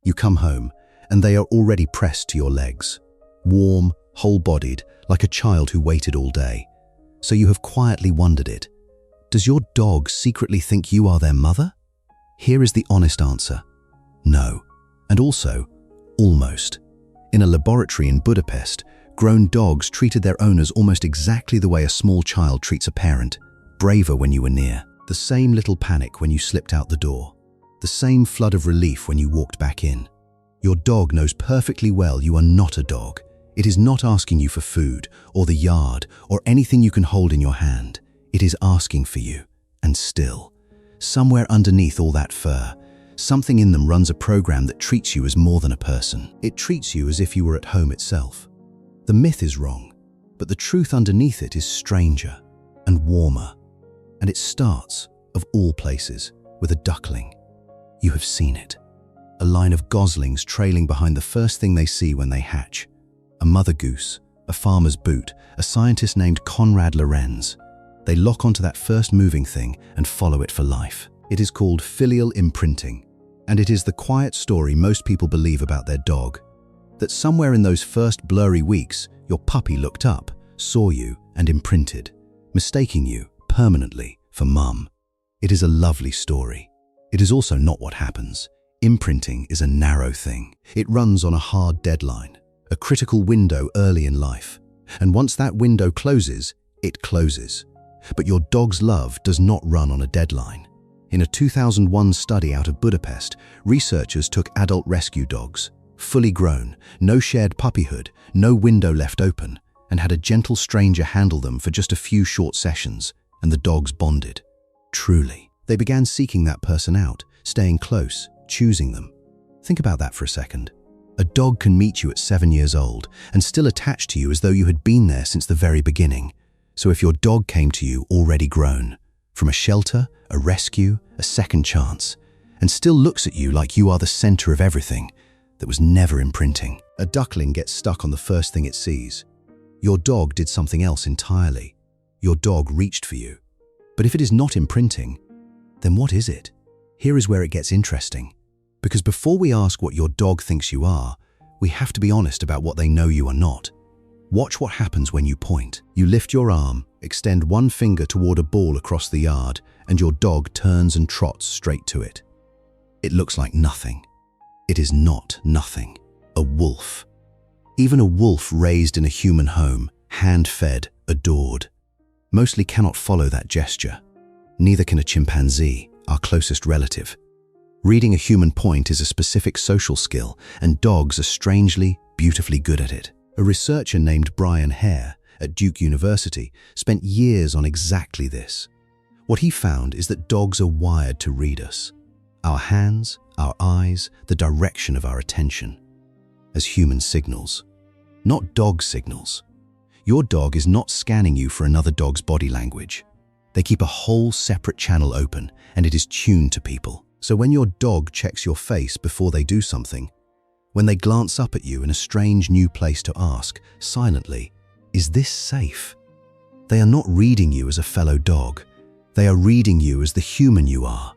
You come home, and they are already pressed to your legs, warm, whole-bodied, like a child who waited all day. So you have quietly wondered it. Does your dog secretly think you are their mother? Here is the honest answer. No. And also, almost. In a laboratory in Budapest, grown dogs treated their owners almost exactly the way a small child treats a parent, braver when you were near. The same little panic when you slipped out the door. The same flood of relief when you walked back in. Your dog knows perfectly well you are not a dog. It is not asking you for food, or the yard, or anything you can hold in your hand. It is asking for you. And still, somewhere underneath all that fur, something in them runs a program that treats you as more than a person. It treats you as if you were at home itself. The myth is wrong, but the truth underneath it is stranger and warmer. And it starts, of all places, with a duckling. You have seen it. A line of goslings trailing behind the first thing they see when they hatch. A mother goose, a farmer's boot, a scientist named Konrad Lorenz. They lock onto that first moving thing and follow it for life. It is called filial imprinting, and it is the quiet story most people believe about their dog. That somewhere in those first blurry weeks, your puppy looked up, saw you, and imprinted, mistaking you permanently for mum. It is a lovely story. It is also not what happens. Imprinting is a narrow thing. It runs on a hard deadline, a critical window early in life. And once that window closes, it closes. But your dog's love does not run on a deadline. In a 2001 study out of Budapest, researchers took adult rescue dogs, fully grown, no shared puppyhood, no window left open, and had a gentle stranger handle them for just a few short sessions, and the dogs bonded. Truly. They began seeking that person out, staying close, choosing them. Think about that for a second. A dog can meet you at 7 years old and still attach to you as though you had been there since the very beginning. So if your dog came to you already grown, from a shelter, a rescue, a second chance, and still looks at you like you are the center of everything, that was never imprinting. A duckling gets stuck on the first thing it sees. Your dog did something else entirely. Your dog reached for you. But if it is not imprinting, then what is it? Here is where it gets interesting. Because before we ask what your dog thinks you are, we have to be honest about what they know you are not. Watch what happens when you point. You lift your arm, extend one finger toward a ball across the yard, and your dog turns and trots straight to it. It looks like nothing. It is not nothing. A wolf. Even a wolf raised in a human home, hand-fed, adored, mostly cannot follow that gesture. Neither can a chimpanzee, our closest relative. Reading a human point is a specific social skill, and dogs are strangely, beautifully good at it. A researcher named Hare at Duke University spent years on exactly this. What he found is that dogs are wired to read us. Our hands, our eyes, the direction of our attention. As human signals, not dog signals. Your dog is not scanning you for another dog's body language. They keep a whole separate channel open, and it is tuned to people. So when your dog checks your face before they do something, when they glance up at you in a strange new place to ask, silently, is this safe? They are not reading you as a fellow dog. They are reading you as the human you are,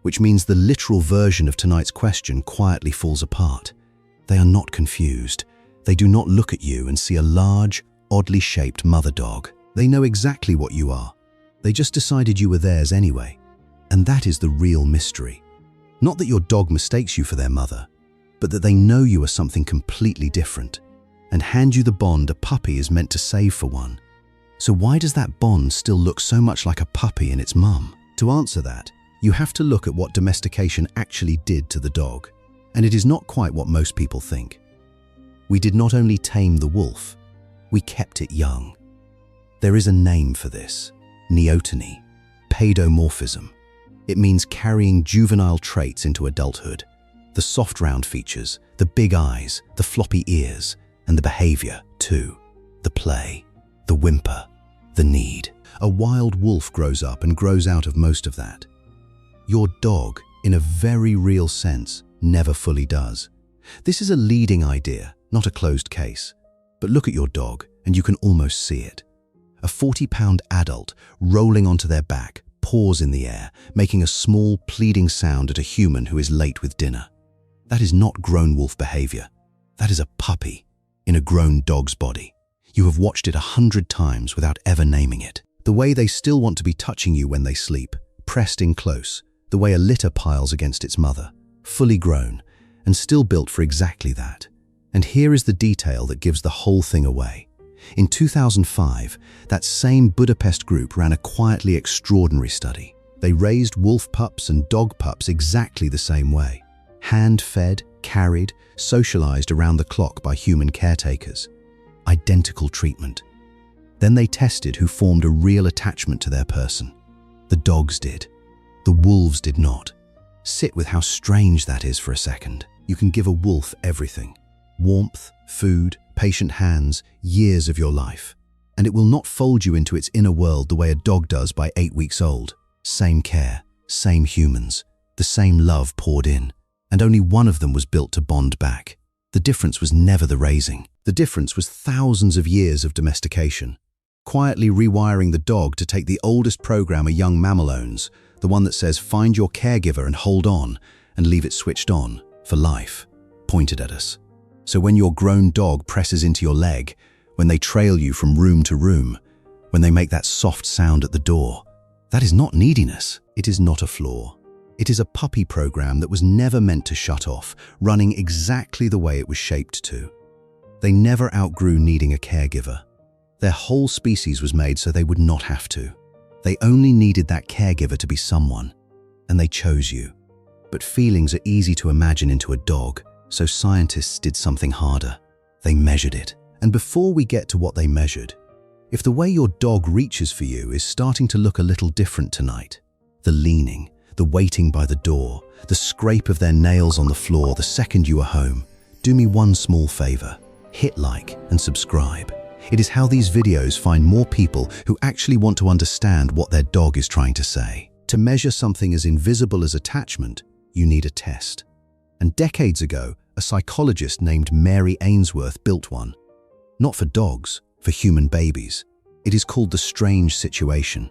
which means the literal version of tonight's question quietly falls apart. They are not confused. They do not look at you and see a large, oddly shaped mother dog. They know exactly what you are. They just decided you were theirs anyway. And that is the real mystery. Not that your dog mistakes you for their mother, but that they know you are something completely different and hand you the bond a puppy is meant to save for one. So why does that bond still look so much like a puppy and its mum? To answer that, you have to look at what domestication actually did to the dog. And it is not quite what most people think. We did not only tame the wolf, we kept it young. There is a name for this: neoteny, paidomorphism. It means carrying juvenile traits into adulthood. The soft round features, the big eyes, the floppy ears, and the behavior too. The play, the whimper, the need. A wild wolf grows up and grows out of most of that. Your dog, in a very real sense, never fully does. This is a leading idea, not a closed case. But look at your dog, and you can almost see it. A 40-pound adult rolling onto their back, paws in the air, making a small, pleading sound at a human who is late with dinner. That is not grown wolf behavior. That is a puppy in a grown dog's body. You have watched it 100 times without ever naming it. The way they still want to be touching you when they sleep, pressed in close, the way a litter piles against its mother, fully grown, and still built for exactly that. And here is the detail that gives the whole thing away. In 2005, that same Budapest group ran a quietly extraordinary study. They raised wolf pups and dog pups exactly the same way. Hand-fed, carried, socialized around the clock by human caretakers. Identical treatment. Then they tested who formed a real attachment to their person. The dogs did. The wolves did not. Sit with how strange that is for a second. You can give a wolf everything. Warmth, food, patient hands, years of your life. And it will not fold you into its inner world the way a dog does by 8 weeks old. Same care, same humans, the same love poured in. And only one of them was built to bond back. The difference was never the raising. The difference was thousands of years of domestication. Quietly rewiring the dog to take the oldest program a young mammal owns, the one that says find your caregiver and hold on, and leave it switched on, for life, pointed at us. So when your grown dog presses into your leg, when they trail you from room to room, when they make that soft sound at the door, that is not neediness, it is not a flaw. It is a puppy program that was never meant to shut off, running exactly the way it was shaped to. They never outgrew needing a caregiver. Their whole species was made so they would not have to. They only needed that caregiver to be someone, and they chose you. But feelings are easy to imagine into a dog, so scientists did something harder. They measured it. And before we get to what they measured, if the way your dog reaches for you is starting to look a little different tonight, the leaning, the waiting by the door, the scrape of their nails on the floor the second you are home, do me one small favor. Hit like and subscribe. It is how these videos find more people who actually want to understand what their dog is trying to say. To measure something as invisible as attachment, you need a test. And decades ago, a psychologist named Mary Ainsworth built one. Not for dogs, for human babies. It is called the strange situation.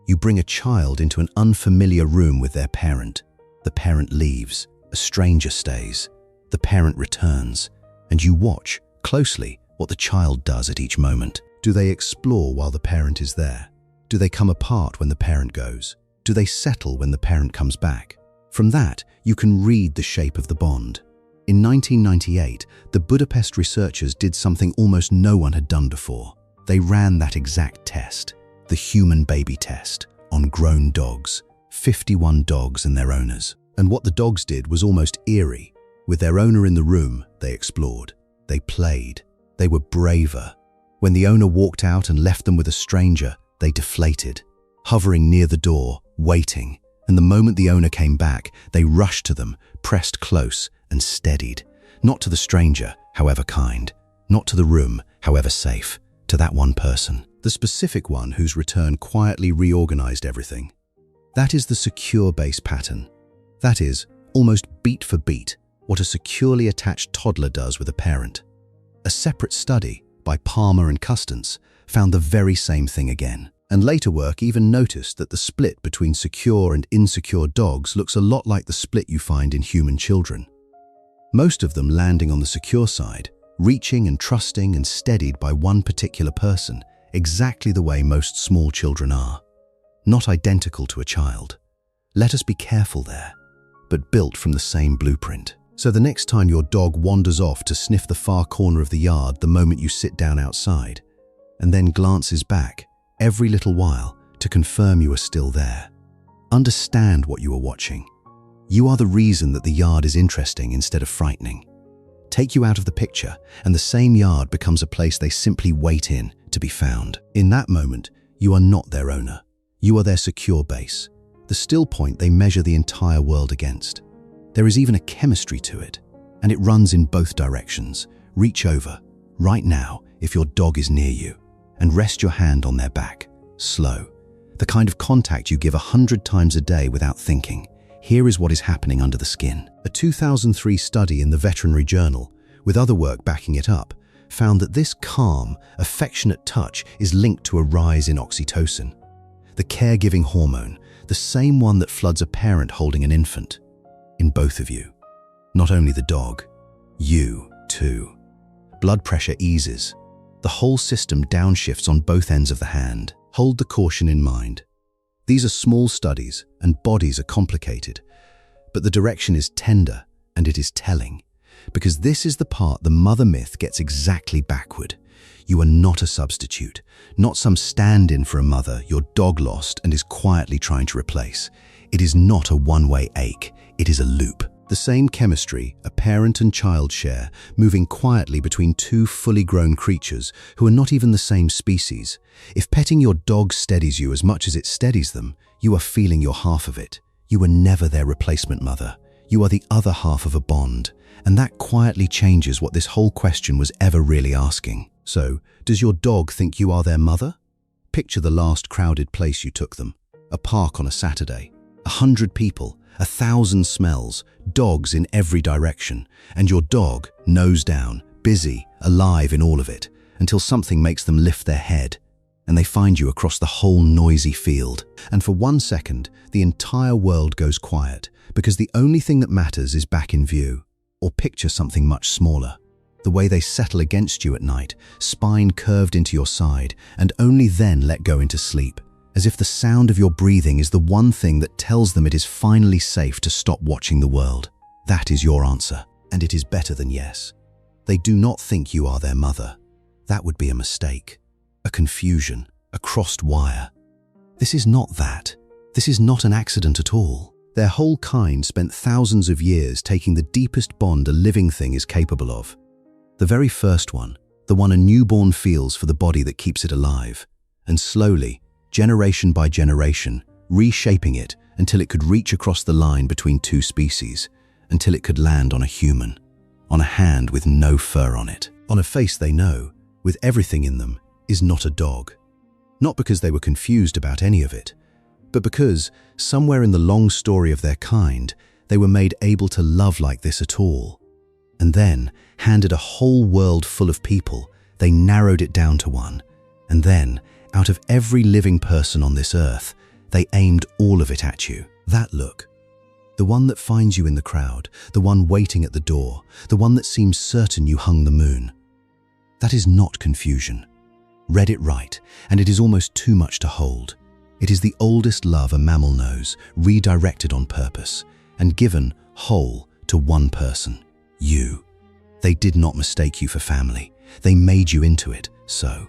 You bring a child into an unfamiliar room with their parent. The parent leaves, a stranger stays. The parent returns, and you watch closely what the child does at each moment. Do they explore while the parent is there? Do they come apart when the parent goes? Do they settle when the parent comes back? From that, you can read the shape of the bond. In 1998, the Budapest researchers did something almost no one had done before. They ran that exact test. The human baby test, on grown dogs, 51 dogs and their owners. And what the dogs did was almost eerie. With their owner in the room, they explored. They played. They were braver. When the owner walked out and left them with a stranger, they deflated, hovering near the door, waiting. And the moment the owner came back, they rushed to them, pressed close and steadied. Not to the stranger, however kind. Not to the room, however safe. To that one person. The specific one whose return quietly reorganized everything. That is the secure base pattern. That is, almost beat for beat, what a securely attached toddler does with a parent. A separate study by Palmer and Custance found the very same thing again. And later work even noticed that the split between secure and insecure dogs looks a lot like the split you find in human children. Most of them landing on the secure side, reaching and trusting and steadied by one particular person, exactly the way most small children are. Not identical to a child. Let us be careful there, but built from the same blueprint. So the next time your dog wanders off to sniff the far corner of the yard the moment you sit down outside, and then glances back every little while to confirm you are still there, understand what you are watching. You are the reason that the yard is interesting instead of frightening. Take you out of the picture, and the same yard becomes a place they simply wait in to be found. In that moment, you are not their owner. You are their secure base, the still point they measure the entire world against. There is even a chemistry to it, and it runs in both directions. Reach over, right now, if your dog is near you, and rest your hand on their back, slow. The kind of contact you give 100 times a day without thinking. Here is what is happening under the skin. A 2003 study in the Veterinary Journal, with other work backing it up, found that this calm, affectionate touch is linked to a rise in oxytocin, the caregiving hormone, the same one that floods a parent holding an infant, in both of you. Not only the dog, you too. Blood pressure eases. The whole system downshifts on both ends of the hand. Hold the caution in mind. These are small studies and bodies are complicated, but the direction is tender and it is telling, because this is the part the mother myth gets exactly backward. You are not a substitute, not some stand-in for a mother your dog lost and is quietly trying to replace. It is not a one-way ache, it is a loop. The same chemistry a parent and child share, moving quietly between two fully grown creatures who are not even the same species. If petting your dog steadies you as much as it steadies them, you are feeling your half of it. You were never their replacement mother. You are the other half of a bond, and that quietly changes what this whole question was ever really asking. So, does your dog think you are their mother? Picture the last crowded place you took them. A park on a Saturday. 100 people, 1,000 smells, dogs in every direction, and your dog, nose down, busy, alive in all of it, until something makes them lift their head, and they find you across the whole noisy field. And for 1 second, the entire world goes quiet, because the only thing that matters is back in view. Or picture something much smaller. The way they settle against you at night, spine curved into your side, and only then let go into sleep, as if the sound of your breathing is the one thing that tells them it is finally safe to stop watching the world. That is your answer, and it is better than yes. They do not think you are their mother. That would be a mistake, a confusion, a crossed wire. This is not that. This is not an accident at all. Their whole kind spent thousands of years taking the deepest bond a living thing is capable of. The very first one, the one a newborn feels for the body that keeps it alive, and slowly, generation by generation, reshaping it until it could reach across the line between two species, until it could land on a human, on a hand with no fur on it, on a face they know, with everything in them, is not a dog. Not because they were confused about any of it, but because, somewhere in the long story of their kind, they were made able to love like this at all. And then, handed a whole world full of people, they narrowed it down to one. And then, out of every living person on this earth, they aimed all of it at you. That look. The one that finds you in the crowd, the one waiting at the door, the one that seems certain you hung the moon. That is not confusion. Read it right, and it is almost too much to hold. It is the oldest love a mammal knows, redirected on purpose, and given whole to one person. You. They did not mistake you for family. They made you into it. So,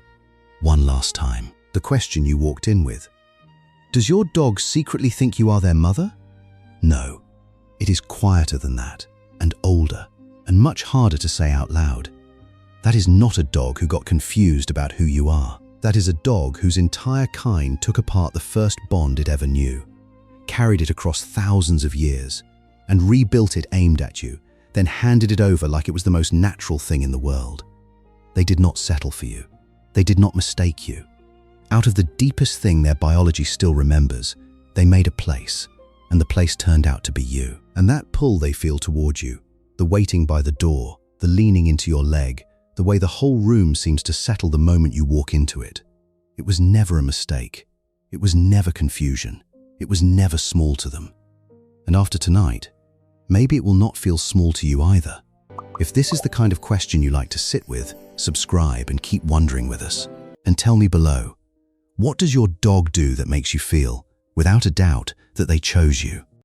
one last time, the question you walked in with. Does your dog secretly think you are their mother? No. It is quieter than that, and older, and much harder to say out loud. That is not a dog who got confused about who you are. That is a dog whose entire kind took apart the first bond it ever knew, carried it across thousands of years, and rebuilt it aimed at you, then handed it over like it was the most natural thing in the world. They did not settle for you. They did not mistake you. Out of the deepest thing their biology still remembers, they made a place, and the place turned out to be you. And that pull they feel toward you, the waiting by the door, the leaning into your leg, the way the whole room seems to settle the moment you walk into it. It was never a mistake. It was never confusion. It was never small to them. And after tonight, maybe it will not feel small to you either. If this is the kind of question you like to sit with, subscribe and keep wondering with us. And tell me below, what does your dog do that makes you feel, without a doubt, that they chose you?